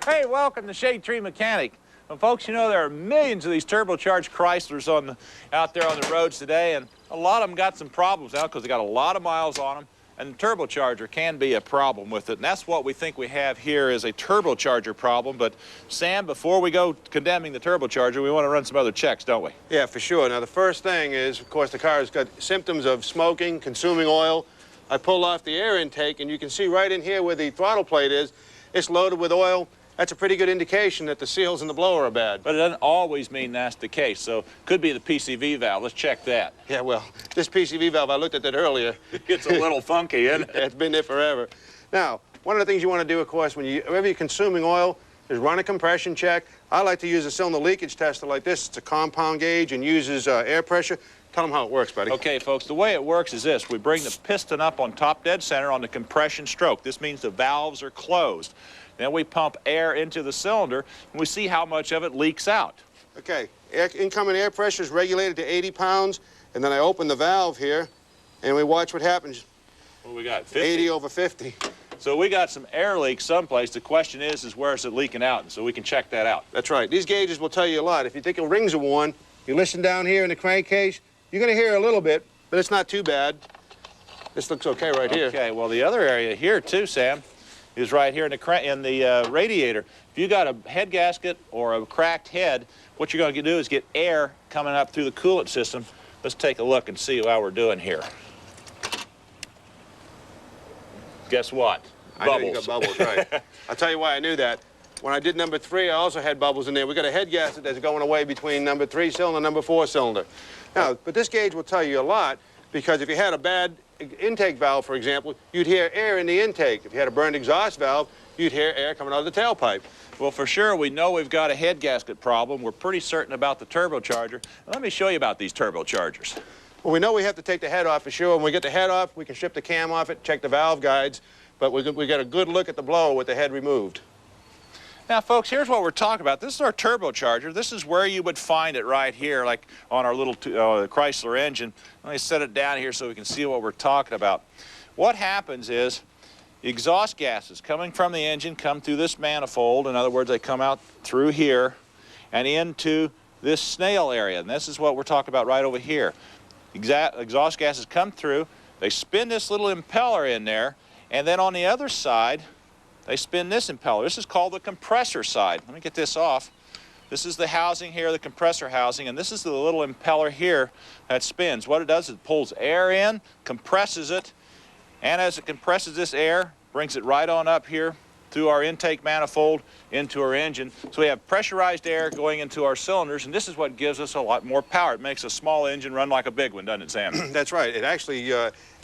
Hey, welcome to Shadetree Mechanic. Well, folks, you know there are millions of these turbocharged Chryslers out there on the roads today, and a lot of them got some problems now because they got a lot of miles on them, and the turbocharger can be a problem with it. And that's what we think we have here is a turbocharger problem. But Sam, before we go condemning the turbocharger, we want to run some other checks, don't we? Yeah, for sure. Now, the first thing is, of course, the car has got symptoms of smoking, consuming oil. I pulled off the air intake, and you can see right in here where the throttle plate is, it's loaded with oil. That's a pretty good indication that the seals in the blower are bad. But it doesn't always mean that's the case. So could be the PCV valve. Let's check that. Yeah, well, this PCV valve, I looked at that earlier. It's a little funky, isn't it? It's been there forever. Now, one of the things you want to do, of course, whenever you're consuming oil, is run a compression check. I like to use a cylinder leakage tester like this. It's a compound gauge and uses air pressure. Tell them how it works, buddy. Okay, folks, the way it works is this. We bring the piston up on top dead center on the compression stroke. This means the valves are closed. Then we pump air into the cylinder, and we see how much of it leaks out. Okay, incoming air pressure is regulated to 80 pounds, and then I open the valve here, and we watch what happens. What do we got, 50? 80 over 50. So we got some air leaks someplace. The question is where is it leaking out? And so we can check that out. That's right. These gauges will tell you a lot. If you think your rings are worn, you listen down here in the crankcase, you're going to hear a little bit, but it's not too bad. This looks okay right here. Okay, well, the other area here, too, Sam, is right here in the radiator. If you got a head gasket or a cracked head, what you're going to do is get air coming up through the coolant system. Let's take a look and see how we're doing here. Guess what? I know you got bubbles, right. I'll tell you why I knew that. When I did number 3, I also had bubbles in there. We got a head gasket that's going away between number 3 cylinder and number 4 cylinder. Now, but this gauge will tell you a lot, because if you had a bad intake valve, for example, you'd hear air in the intake. If you had a burned exhaust valve, you'd hear air coming out of the tailpipe. Well, for sure, we know we've got a head gasket problem. We're pretty certain about the turbocharger. Let me show you about these turbochargers. Well, we know we have to take the head off for sure. When we get the head off, we can strip the cam off it, check the valve guides, but we got a good look at the blower with the head removed. Now, folks, here's what we're talking about. This is our turbocharger. This is where you would find it right here, like on our little Chrysler engine. Let me set it down here so we can see what we're talking about. What happens is the exhaust gases coming from the engine come through this manifold. In other words, they come out through here and into this snail area. And this is what we're talking about right over here. Exhaust gases come through. They spin this little impeller in there. And then on the other side, they spin this impeller. This is called the compressor side. Let me get this off. This is the housing here, the compressor housing, and this is the little impeller here that spins. What it does is it pulls air in, compresses it, and as it compresses this air, brings it right on up here through our intake manifold into our engine. So we have pressurized air going into our cylinders, and this is what gives us a lot more power. It makes a small engine run like a big one, doesn't it, Sam? That's right. It actually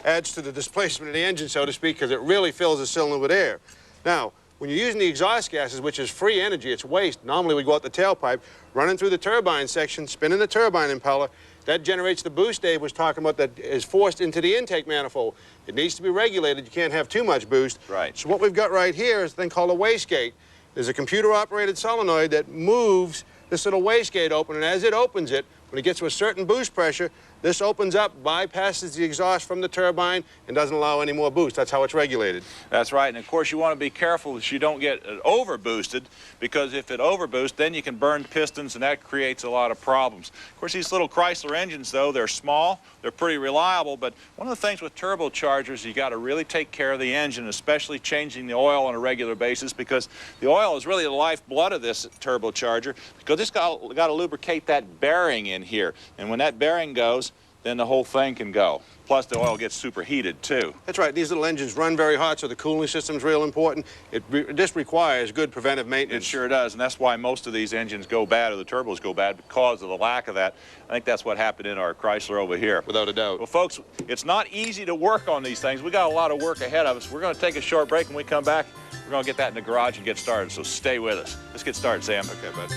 adds to the displacement of the engine, so to speak, because it really fills the cylinder with air. Now, when you're using the exhaust gases, which is free energy, it's waste. Normally we go out the tailpipe, running through the turbine section, spinning the turbine impeller. That generates the boost Dave was talking about that is forced into the intake manifold. It needs to be regulated. You can't have too much boost. Right. So what we've got right here is a thing called a wastegate. There's a computer-operated solenoid that moves this little wastegate open, and as it opens it, when it gets to a certain boost pressure, this opens up, bypasses the exhaust from the turbine, and doesn't allow any more boost. That's how it's regulated. That's right, and of course you want to be careful that you don't get it over-boosted, because if it over-boosts, then you can burn pistons, and that creates a lot of problems. Of course, these little Chrysler engines, though, they're small, they're pretty reliable, but one of the things with turbochargers, you got to really take care of the engine, especially changing the oil on a regular basis, because the oil is really the lifeblood of this turbocharger, because it's got to lubricate that bearing in here, and when that bearing goes, then the whole thing can go. Plus, the oil gets superheated, too. That's right. These little engines run very hot, so the cooling system's real important. This requires good preventive maintenance. It sure does, and that's why most of these engines go bad, or the turbos go bad, because of the lack of that. I think that's what happened in our Chrysler over here. Without a doubt. Well, folks, it's not easy to work on these things. We got a lot of work ahead of us. We're going to take a short break. When we come back, we're going to get that in the garage and get started, so stay with us. Let's get started, Sam. Okay, bud.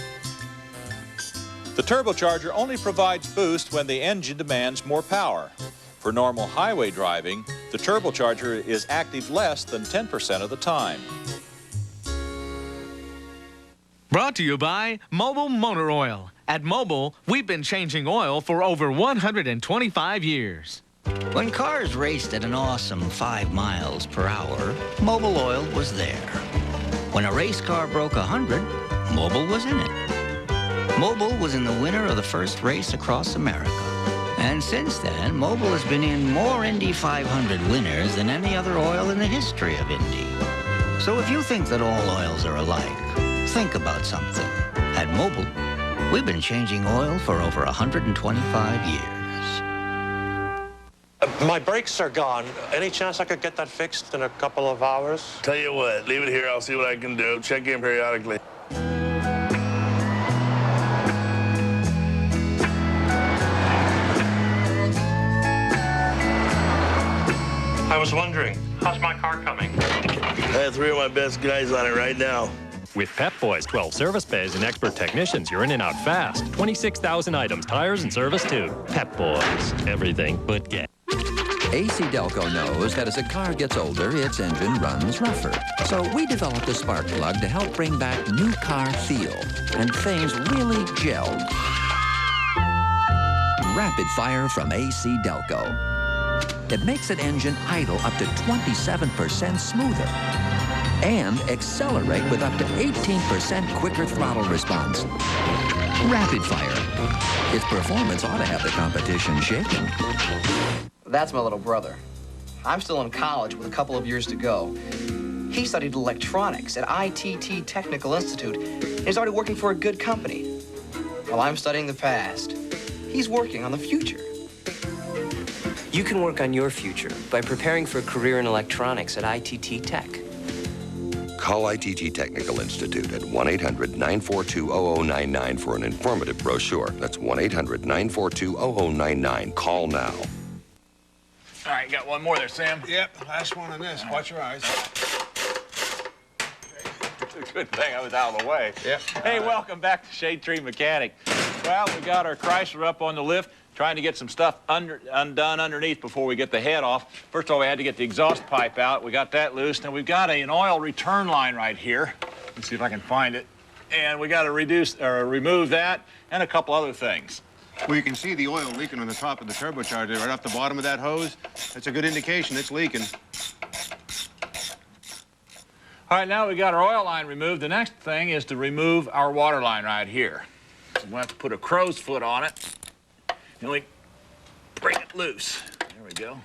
The turbocharger only provides boost when the engine demands more power. For normal highway driving, the turbocharger is active less than 10% of the time. Brought to you by Mobile Motor Oil. At Mobile, we've been changing oil for over 125 years. When cars raced at an awesome 5 miles per hour, Mobile Oil was there. When a race car broke 100, Mobil was in it. Mobil was in the winner of the first race across America. And since then, Mobil has been in more Indy 500 winners than any other oil in the history of Indy. So if you think that all oils are alike, think about something. At Mobil, we've been changing oil for over 125 years. My brakes are gone. Any chance I could get that fixed in a couple of hours? Tell you what, leave it here. I'll see what I can do. Check in periodically. I was wondering, how's my car coming? I have 3 of my best guys on it right now. With Pep Boys 12 service bays and expert technicians, you're in and out fast. 26,000 items, tires, and service too. Pep Boys, everything but gas. AC Delco knows that as a car gets older, its engine runs rougher. So we developed a spark plug to help bring back new car feel. And things really gelled. Rapid Fire from AC Delco. It makes an engine idle up to 27% smoother and accelerate with up to 18% quicker throttle response. Rapid Fire. Its performance ought to have the competition shaking. That's my little brother. I'm still in college with a couple of years to go. He studied electronics at ITT Technical Institute and is already working for a good company. While I'm studying the past, he's working on the future. You can work on your future by preparing for a career in electronics at ITT Tech. Call ITT Technical Institute at 1-800-942-0099 for an informative brochure. That's 1-800-942-0099. Call now. All right, got one more there, Sam. Yep, last one on this. Watch your eyes. It's a good thing I was out of the way. Yep. Hey, welcome back to Shadetree Mechanic. Well, we got our Chrysler up on the lift, trying to get some stuff undone underneath before we get the head off. First of all, we had to get the exhaust pipe out. We got that loose. Now we've got an oil return line right here. Let's see if I can find it. And we got to remove that and a couple other things. Well, you can see the oil leaking on the top of the turbocharger right off the bottom of that hose. That's a good indication it's leaking. All right, now we got our oil line removed. The next thing is to remove our water line right here. So we'll have to put a crow's foot on it. And we bring it loose. There we go.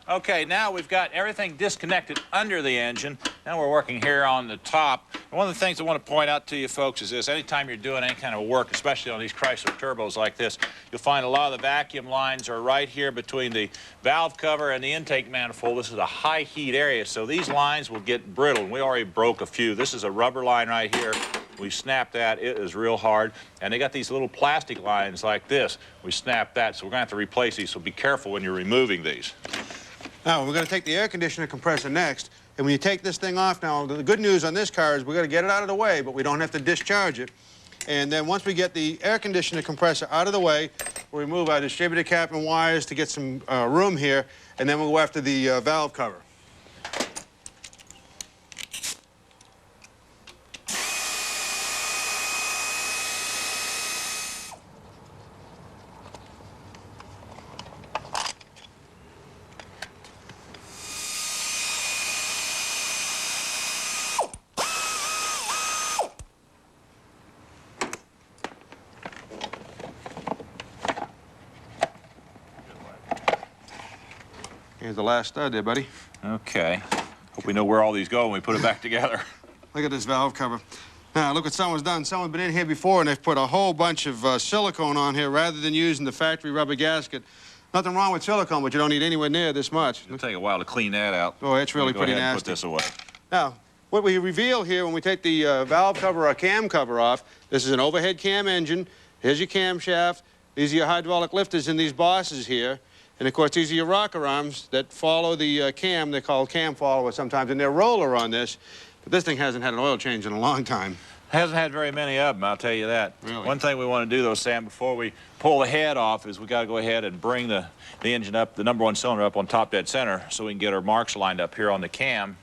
Okay, now we've got everything disconnected under the engine. Now we're working here on the top. And one of the things I want to point out to you folks is this. Anytime you're doing any kind of work, especially on these Chrysler turbos like this, you'll find a lot of the vacuum lines are right here between the valve cover and the intake manifold. This is a high heat area, so these lines will get brittle. And we already broke a few. This is a rubber line right here. We snap that. It is real hard. And they got these little plastic lines like this. We snap that, so we're going to have to replace these, so be careful when you're removing these. Now, we're going to take the air conditioner compressor next. And when you take this thing off now, the good news on this car is we're going to get it out of the way, but we don't have to discharge it. And then once we get the air conditioner compressor out of the way, we'll remove our distributor cap and wires to get some room here, and then we'll go after the valve cover. Here's the last stud there, buddy. Okay. Hope we know where all these go when we put it back together. Look at this valve cover. Now, look what someone's done. Someone's been in here before, and they've put a whole bunch of silicone on here rather than using the factory rubber gasket. Nothing wrong with silicone, but you don't need anywhere near this much. It'll take a while to clean that out. Oh, it's really pretty nasty. Put this away. Now, what we reveal here when we take the valve cover or cam cover off, this is an overhead cam engine. Here's your camshaft. These are your hydraulic lifters in these bosses here. And, of course, these are your rocker arms that follow the cam. They're called cam followers sometimes, and they're roller on this. But this thing hasn't had an oil change in a long time. Hasn't had very many of them, I'll tell you that. Really? One thing we want to do, though, Sam, before we pull the head off is we got to go ahead and bring the engine up, the #1 cylinder up on top dead center so we can get our marks lined up here on the cam.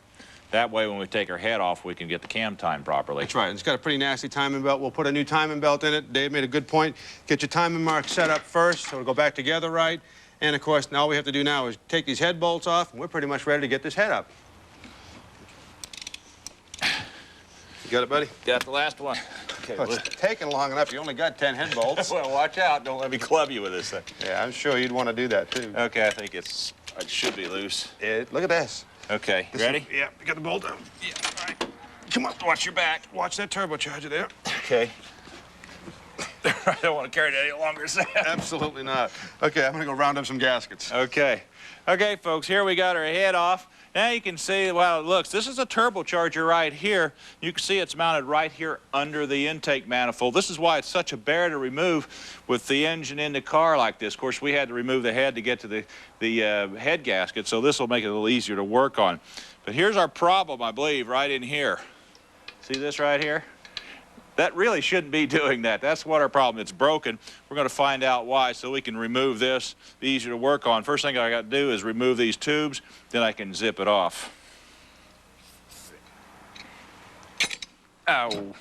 That way, when we take our head off, we can get the cam timed properly. That's right. It's got a pretty nasty timing belt. We'll put a new timing belt in it. Dave made a good point. Get your timing mark set up first so it'll go back together right. And of course, now all we have to do now is take these head bolts off, and we're pretty much ready to get this head up. You got it, buddy? Got the last one. Okay, well, it's taking long enough. You only got 10 head bolts. Well, watch out. Don't let me club you with this thing. Yeah, I'm sure you'd want to do that, too. Okay, I think it should be loose. Look at this. Okay, you ready? Yeah, you got the bolt down. Yeah, all right. Come on, watch your back. Watch that turbocharger there. Okay. I don't want to carry it any longer, Sam. Absolutely not. Okay, I'm going to go round up some gaskets. Okay. Okay, folks, here we got our head off. Now you can see how it looks. This is a turbocharger right here. You can see it's mounted right here under the intake manifold. This is why it's such a bear to remove with the engine in the car like this. Of course, we had to remove the head to get to the head gasket, so this will make it a little easier to work on. But here's our problem, I believe, right in here. See this right here? That really shouldn't be doing that. That's what our problem. It's broken. We're going to find out why so we can remove this. Be easier to work on. First thing I got to do is remove these tubes, then I can zip it off. Ow.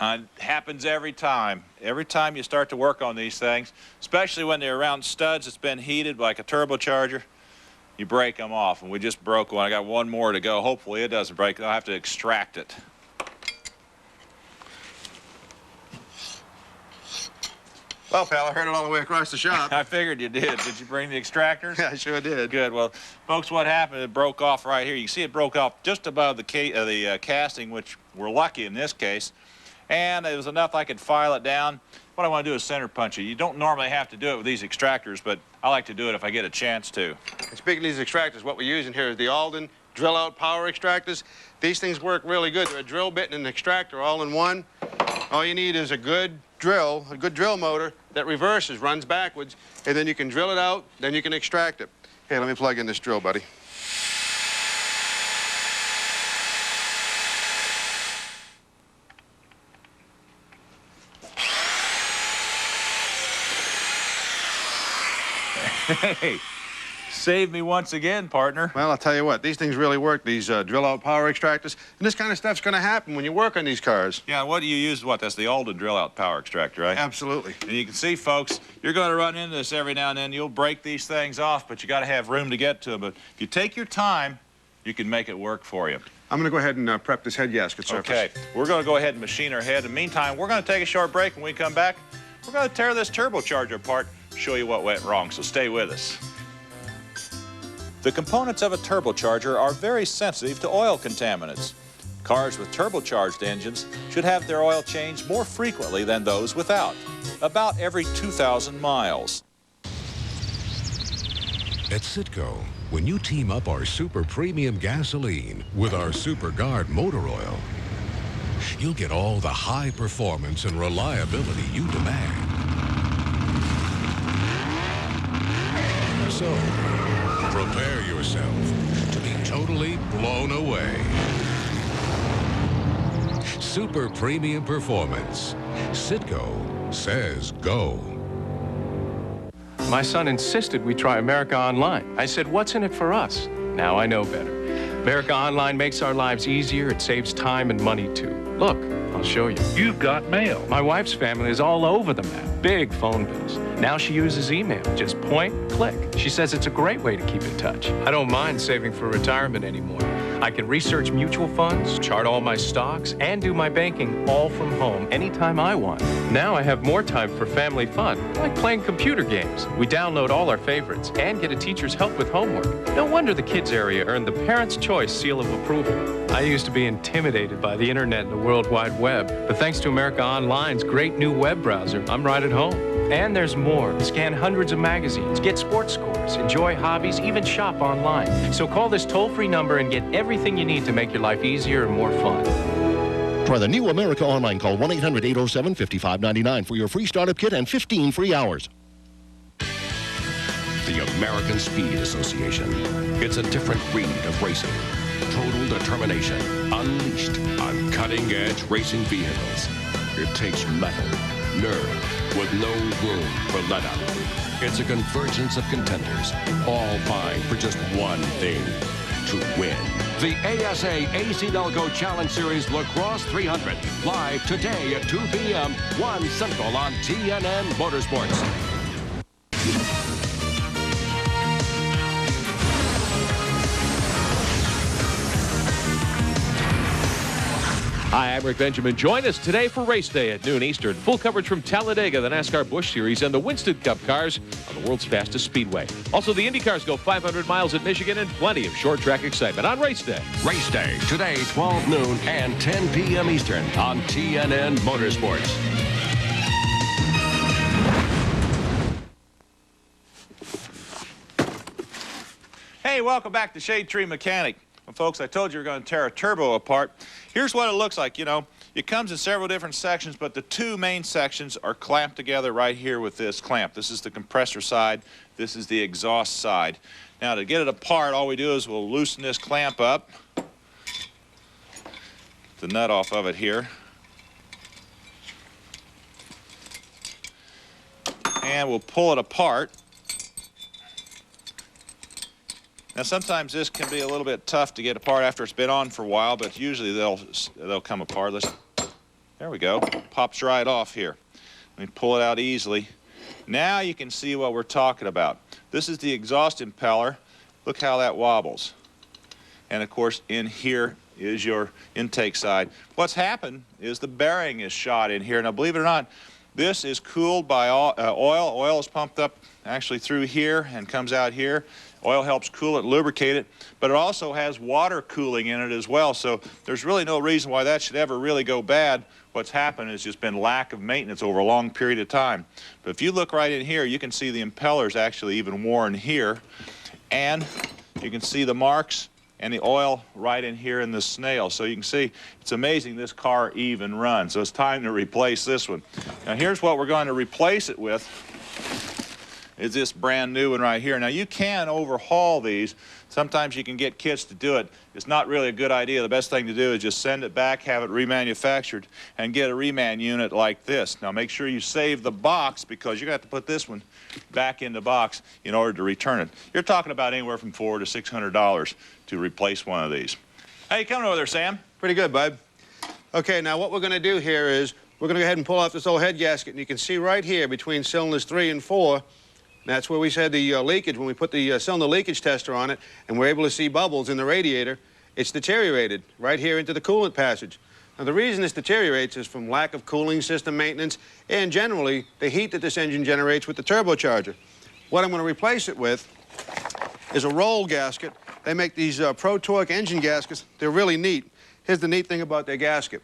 It happens every time. Every time you start to work on these things, especially when they're around studs that's been heated like a turbocharger, you break them off. And we just broke one. I got one more to go. Hopefully it doesn't break. I'll have to extract it. Well, pal, I heard it all the way across the shop. I figured you did. Did you bring the extractors? Yeah, I sure did. Good. Well, folks, what happened, it broke off right here. You can see it broke off just above the casting, which we're lucky in this case. And it was enough I could file it down. What I want to do is center punch it. You don't normally have to do it with these extractors, but I like to do it if I get a chance to. And speaking of these extractors, what we're using here is the Alden drill-out power extractors. These things work really good. They're a drill bit and an extractor all in one. All you need is a good drill motor that reverses, runs backwards, and then you can drill it out, then you can extract it. Hey, let me plug in this drill, buddy. Hey, save me once again, partner. Well, I'll tell you what, these things really work, these drill-out power extractors, and this kind of stuff's going to happen when you work on these cars. Yeah, what do you use? What? That's the Alden drill-out power extractor, right? Absolutely. And you can see, folks, you're going to run into this every now and then. You'll break these things off, but you got to have room to get to them. But if you take your time, you can make it work for you. I'm going to go ahead and prep this head gasket surface. Okay, we're going to go ahead and machine our head. In the meantime, we're going to take a short break. When we come back, we're going to tear this turbocharger apart, show you what went wrong, so stay with us. The components of a turbocharger are very sensitive to oil contaminants. Cars with turbocharged engines should have their oil changed more frequently than those without, about every 2,000 miles. At Citgo, when you team up our super premium gasoline with our Super Guard motor oil, you'll get all the high performance and reliability you demand. So, prepare yourself to be totally blown away. Super premium performance. Citgo says go. My son insisted we try America Online. I said, what's in it for us? Now I know better. America Online makes our lives easier. It saves time and money, too. Look, I'll show you. You've got mail. My wife's family is all over the map. Big phone bills. Now she uses email. Just point, click. She says it's a great way to keep in touch. I don't mind saving for retirement anymore. I can research mutual funds, chart all my stocks, and do my banking all from home anytime I want. Now I have more time for family fun, like playing computer games. We download all our favorites and get a teacher's help with homework. No wonder the kids area earned the Parents' Choice seal of approval. I used to be intimidated by the internet and the World Wide Web, but thanks to America Online's great new web browser, I'm right at home. And there's more. Scan hundreds of magazines, get sports scores, enjoy hobbies, even shop online. So call this toll-free number and get everything you need to make your life easier and more fun. Try the new America Online. Call 1-800-807-5599 for your free startup kit and 15 free hours. The American Speed Association. It's a different breed of racing. Total determination unleashed on cutting-edge racing vehicles. It takes metal, nerve, with no room for let-up. It's a convergence of contenders, all vying for just one thing, to win. The ASA AC Delco Challenge Series Lacrosse 300, live today at 2 p.m., 1 Central on TNN Motorsports. Hi, I'm Rick Benjamin. Join us today for race day at noon Eastern. Full coverage from Talladega, the NASCAR Busch Series, and the Winston Cup cars on the world's fastest speedway. Also, the Indy cars go 500 miles at Michigan and plenty of short track excitement on race day. Race day, today, 12 noon and 10 p.m. Eastern on TNN Motorsports. Hey, welcome back to Shadetree Mechanic. Well, folks, I told you we're going to tear a turbo apart. Here's what it looks like. You know, it comes in several different sections, but the two main sections are clamped together right here with this clamp. This is the compressor side. This is the exhaust side. Now, to get it apart, all we do is we'll loosen this clamp up. The nut off of it here. And we'll pull it apart. Now, sometimes this can be a little bit tough to get apart after it's been on for a while, but usually they'll come apart. There we go. Pops right off here. Let me pull it out easily. Now you can see what we're talking about. This is the exhaust impeller. Look how that wobbles. And of course, in here is your intake side. What's happened is the bearing is shot in here. Now, believe it or not, this is cooled by oil. Oil is pumped up actually through here and comes out here. Oil helps cool it, lubricate it, but it also has water cooling in it as well, so there's really no reason why that should ever really go bad. What's happened has just been lack of maintenance over a long period of time. But if you look right in here, you can see the impeller's actually even worn here, and you can see the marks and the oil right in here in the snail. So you can see it's amazing this car even runs. So it's time to replace this one. Now here's what we're going to replace it with. Is this brand new one right here. Now you can overhaul these. Sometimes you can get kits to do it. It's not really a good idea. The best thing to do is just send it back, have it remanufactured, and get a reman unit like this. Now make sure you save the box because you're going to have to put this one back in the box in order to return it. You're talking about anywhere from $400 to $600 to replace one of these. How you coming over there, Sam? Pretty good, bud. Okay, now what we're going to do here is we're going to go ahead and pull off this old head gasket, and you can see right here between cylinders 3 and 4, that's where we said the leakage, when we put the cylinder leakage tester on it, and we're able to see bubbles in the radiator, it's deteriorated right here into the coolant passage. Now, the reason this deteriorates is from lack of cooling system maintenance and generally the heat that this engine generates with the turbocharger. What I'm going to replace it with is a roll gasket. They make these Pro Torque engine gaskets. They're really neat. Here's the neat thing about their gasket.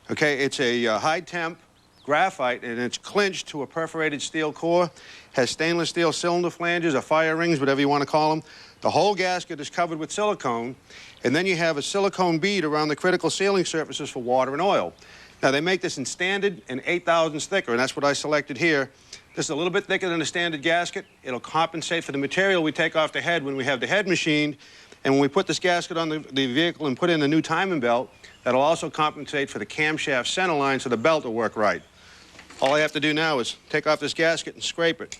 Okay, it's a high-temp graphite, and it's clinched to a perforated steel core, has stainless steel cylinder flanges or fire rings, whatever you want to call them. The whole gasket is covered with silicone, and then you have a silicone bead around the critical sealing surfaces for water and oil. Now, they make this in standard and 8/1000 thicker, and that's what I selected here. This is a little bit thicker than a standard gasket. It'll compensate for the material we take off the head when we have the head machined, and when we put this gasket on the vehicle and put in a new timing belt, that'll also compensate for the camshaft center line so the belt will work right. All I have to do now is take off this gasket and scrape it.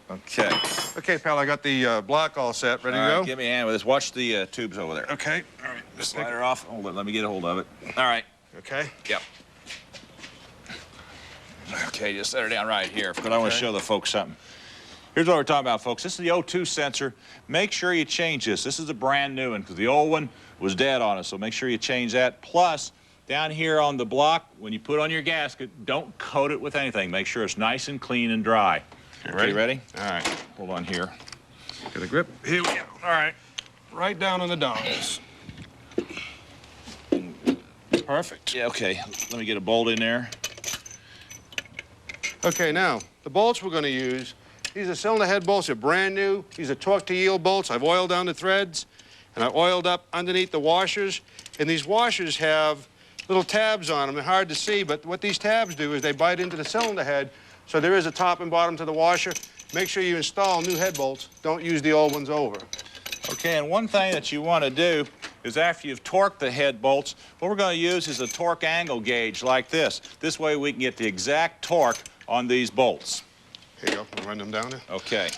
Okay. Okay, pal, I got the block all set. Ready to go? Give me a hand with this. Watch the tubes over there. Okay. All right. Slide her off. Hold it. Let me get a hold of it. All right. Okay. Yep. Okay, just set her down right here because I want to show the folks something. Here's what we're talking about, folks. This is the O2 sensor. Make sure you change this. This is a brand new one because the old one was dead on us, so make sure you change that. Plus, down here on the block, when you put on your gasket, don't coat it with anything. Make sure it's nice and clean and dry. Okay, ready? All right. Hold on here. Get a grip. Here we go. All right. Right down on the dongles. Perfect. Yeah, okay. Let me get a bolt in there. Okay, now, the bolts we're going to use, these are cylinder head bolts. They're brand new. These are torque to yield bolts. I've oiled down the threads, and I oiled up underneath the washers. And these washers have little tabs on them. They're hard to see, but what these tabs do is they bite into the cylinder head, so there is a top and bottom to the washer. Make sure you install new head bolts. Don't use the old ones over. Okay, and one thing that you want to do is after you've torqued the head bolts, what we're going to use is a torque angle gauge like this. This way we can get the exact torque on these bolts. Here you go. I'll run them down there. Okay.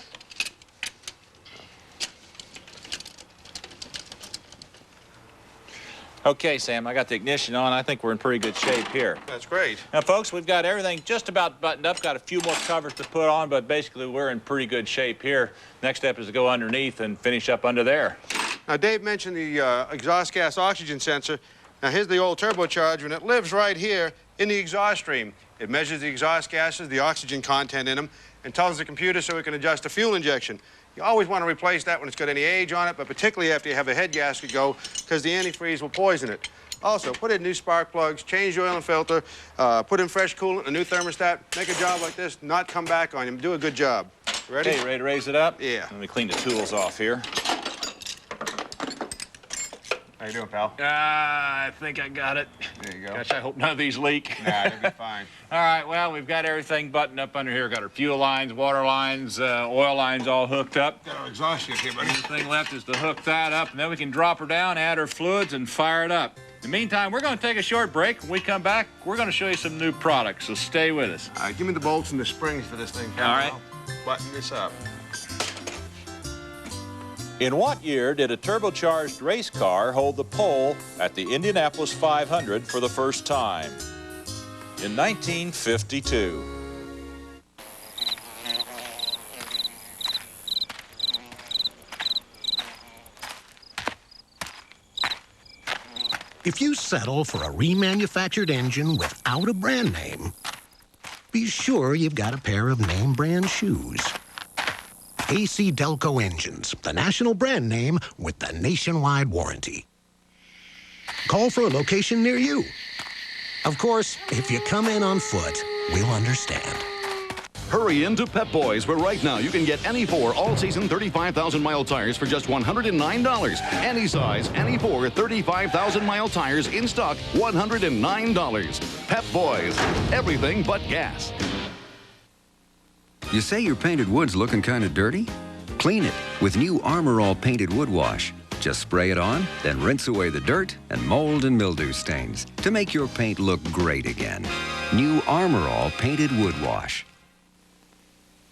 Okay, Sam, I got the ignition on. I think we're in pretty good shape here. That's great. Now, folks, we've got everything just about buttoned up. Got a few more covers to put on, but basically we're in pretty good shape here. Next step is to go underneath and finish up under there. Now, Dave mentioned the exhaust gas oxygen sensor. Now, here's the old turbocharger, and it lives right here in the exhaust stream. It measures the exhaust gases, the oxygen content in them, and tells the computer so it can adjust the fuel injection. You always want to replace that when it's got any age on it, but particularly after you have a head gasket go, because the antifreeze will poison it. Also, put in new spark plugs, change the oil and filter, put in fresh coolant, a new thermostat. Make a job like this not come back on you. Do a good job. Ready? Okay, ready to raise it up? Yeah. Let me clean the tools off here. How you doing, pal? I think I got it. There you go. Gosh, I hope none of these leak. Nah, they'll be fine. All right, well, we've got everything buttoned up under here. Got our fuel lines, water lines, oil lines all hooked up. Got our exhaust shit here, buddy. The thing left is to hook that up, and then we can drop her down, add her fluids, and fire it up. In the meantime, we're going to take a short break. When we come back, we're going to show you some new products, so stay with us. All right, give me the bolts and the springs for this thing, pal. All right. I'll button this up. In what year did a turbocharged race car hold the pole at the Indianapolis 500 for the first time? In 1952. If you settle for a remanufactured engine without a brand name, be sure you've got a pair of name brand shoes. AC Delco Engines, the national brand name with the nationwide warranty. Call for a location near you. Of course, if you come in on foot, we'll understand. Hurry into Pep Boys, where right now you can get any 4 all-season 35,000-mile tires for just $109. Any size, any 4 35,000-mile tires in stock, $109. Pep Boys, everything but gas. You say your painted wood's looking kind of dirty? Clean it with new Armor All Painted Wood Wash. Just spray it on, then rinse away the dirt and mold and mildew stains to make your paint look great again. New Armor All Painted Wood Wash.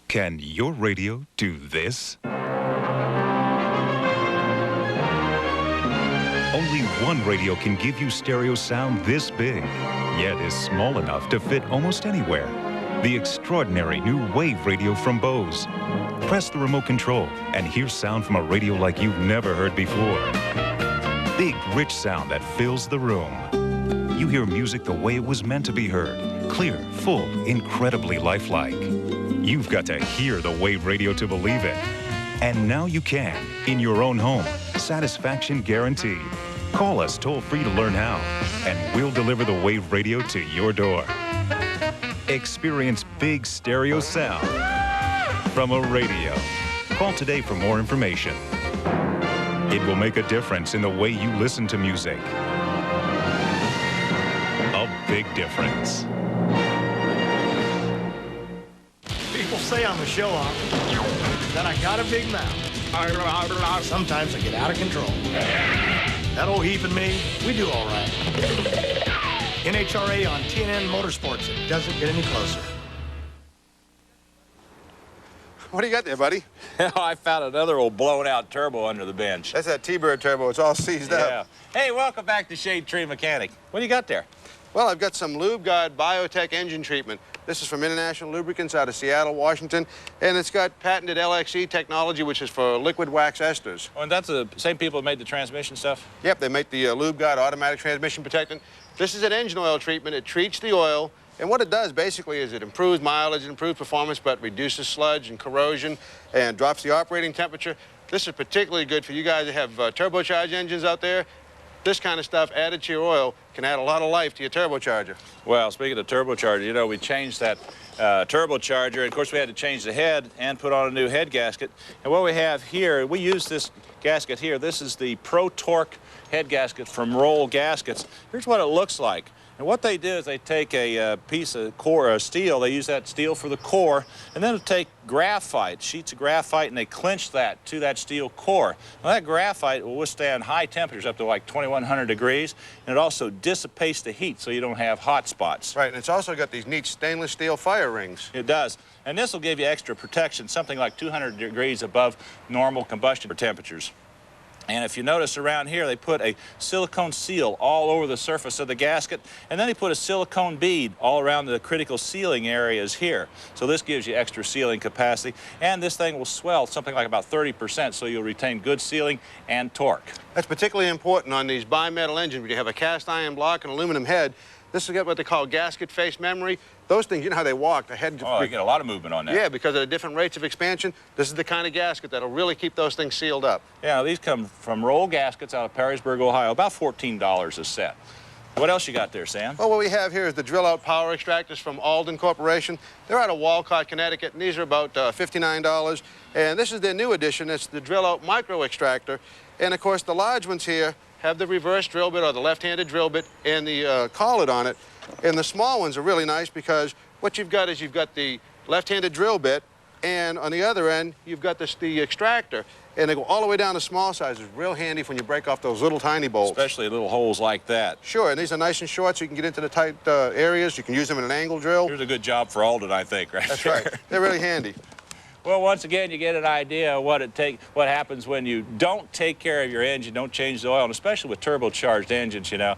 Can your radio do this? Only one radio can give you stereo sound this big, yet is small enough to fit almost anywhere. The extraordinary new Wave radio from Bose. Press the remote control and hear sound from a radio like you've never heard before. Big, rich sound that fills the room. You hear music the way it was meant to be heard. Clear, full, incredibly lifelike. You've got to hear the Wave radio to believe it. And now you can, in your own home. Satisfaction guaranteed. Call us toll-free to learn how, and we'll deliver the Wave radio to your door. Experience big stereo sound from a radio. Call today for more information. It will make a difference in the way you listen to music. A big difference. People say I'm a show-off, that I got a big mouth. Sometimes I get out of control. That old Heath and me, we do all right. NHRA on TNN Motorsports. It doesn't get any closer. What do you got there, buddy? I found another old blown-out turbo under the bench. That's that T-Bird turbo. It's all seized up. Hey, welcome back to Shadetree Mechanic. What do you got there? Well, I've got some Lube Guard Biotech engine treatment. This is from International Lubricants out of Seattle, Washington, and it's got patented LXE technology, which is for liquid wax esters. Oh, and that's the same people that made the transmission stuff? Yep, they make the Lube Guard automatic transmission protectant. This is an engine oil treatment. It treats the oil, and what it does basically is it improves mileage, it improves performance, but reduces sludge and corrosion and drops the operating temperature. This is particularly good for you guys that have turbocharged engines out there. This kind of stuff added to your oil can add a lot of life to your turbocharger. Well, speaking of turbocharger, you know, we changed that turbocharger. And of course, we had to change the head and put on a new head gasket. And what we have here, we use this gasket here. This is the Pro Torque head gasket from Roll Gaskets. Here's what it looks like. And what they do is they take a piece of core, steel, they use that steel for the core, and then they take graphite, sheets of graphite, and they clinch that to that steel core. Now that graphite will withstand high temperatures up to like 2100 degrees, and it also dissipates the heat so you don't have hot spots. Right, and it's also got these neat stainless steel fire rings. It does. And this will give you extra protection, something like 200 degrees above normal combustion temperatures. And if you notice around here, they put a silicone seal all over the surface of the gasket, and then they put a silicone bead all around the critical sealing areas here. So this gives you extra sealing capacity, and this thing will swell something like about 30%, so you'll retain good sealing and torque. That's particularly important on these bimetal engines where you have a cast iron block and aluminum head. This will get what they call gasket face memory. Those things, you know how they walk, the head... Oh, you get a lot of movement on that. Yeah, because of the different rates of expansion. This is the kind of gasket that'll really keep those things sealed up. Yeah, these come from roll gaskets out of Perrysburg, Ohio, about $14 a set. What else you got there, Sam? Well, what we have here is the drill-out power extractors from Alden Corporation. They're out of Walcott, Connecticut, and these are about $59. And this is their new addition. It's the drill-out micro extractor. And, of course, the large ones here have the reverse drill bit or the left-handed drill bit and the collet on it. And the small ones are really nice because what you've got is you've got the left-handed drill bit, and on the other end, you've got the extractor. And they go all the way down to small sizes. Real handy when you break off those little tiny bolts. Especially little holes like that. Sure, and these are nice and short, so you can get into the tight areas. You can use them in an angle drill. Here's a good job for Alden, I think, right That's there. right. They're really handy. Well, once again, you get an idea of what happens when you don't take care of your engine, don't change the oil, and especially with turbocharged engines, you know.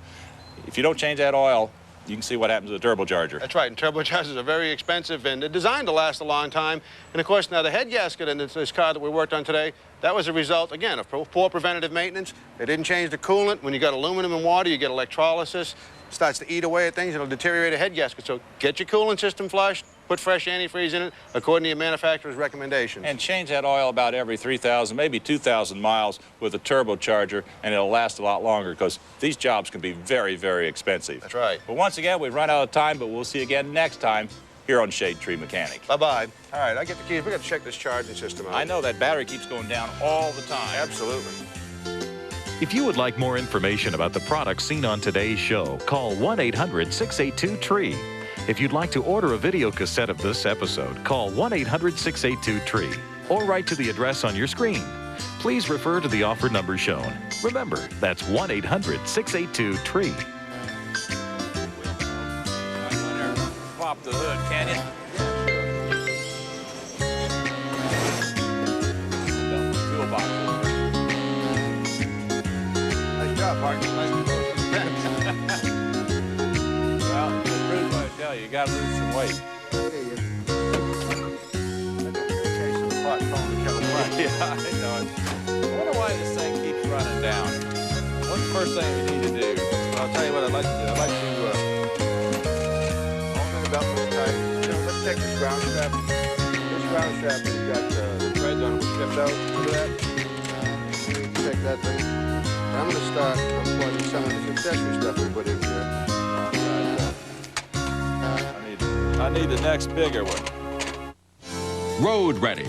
If you don't change that oil, you can see what happens with a turbocharger. That's right, and turbochargers are very expensive, and they're designed to last a long time. And of course, now the head gasket in this car that we worked on today, that was a result, again, of poor preventative maintenance. They didn't change the coolant. When you got aluminum and water, you get electrolysis. It starts to eat away at things, it'll deteriorate a head gasket. So get your coolant system flushed, put fresh antifreeze in it, according to your manufacturer's recommendations. And change that oil about every 3,000, maybe 2,000 miles with a turbocharger, and it'll last a lot longer because these jobs can be very, very expensive. That's right. But once again, we've run out of time, but we'll see you again next time here on Shadetree Mechanic. Bye-bye. All right, I get the keys. We got to check this charging system out. I know that battery keeps going down all the time. Absolutely. If you would like more information about the products seen on today's show, call 1-800-682-TREE. If you'd like to order a video cassette of this episode, call 1-800-682-TREE or write to the address on your screen. Please refer to the offer number shown. Remember, that's 1-800-682-TREE. Pop the hood, can you? Fuel box. Nice job, Mark. Nice to Well, Bruce, I tell you, you got to lose some weight. Yeah, I know it. I wonder why this thing keeps running down. What's the first thing we need to do? I'll tell you what I'd like to do. I'd like to open it up real tight. Let's take this ground strap. This ground strap has got the threads on it. We shift out. Look at that. Take that thing. And I'm going to start unplugging some of this accessory stuff we put in here. I need the next bigger one. Road ready.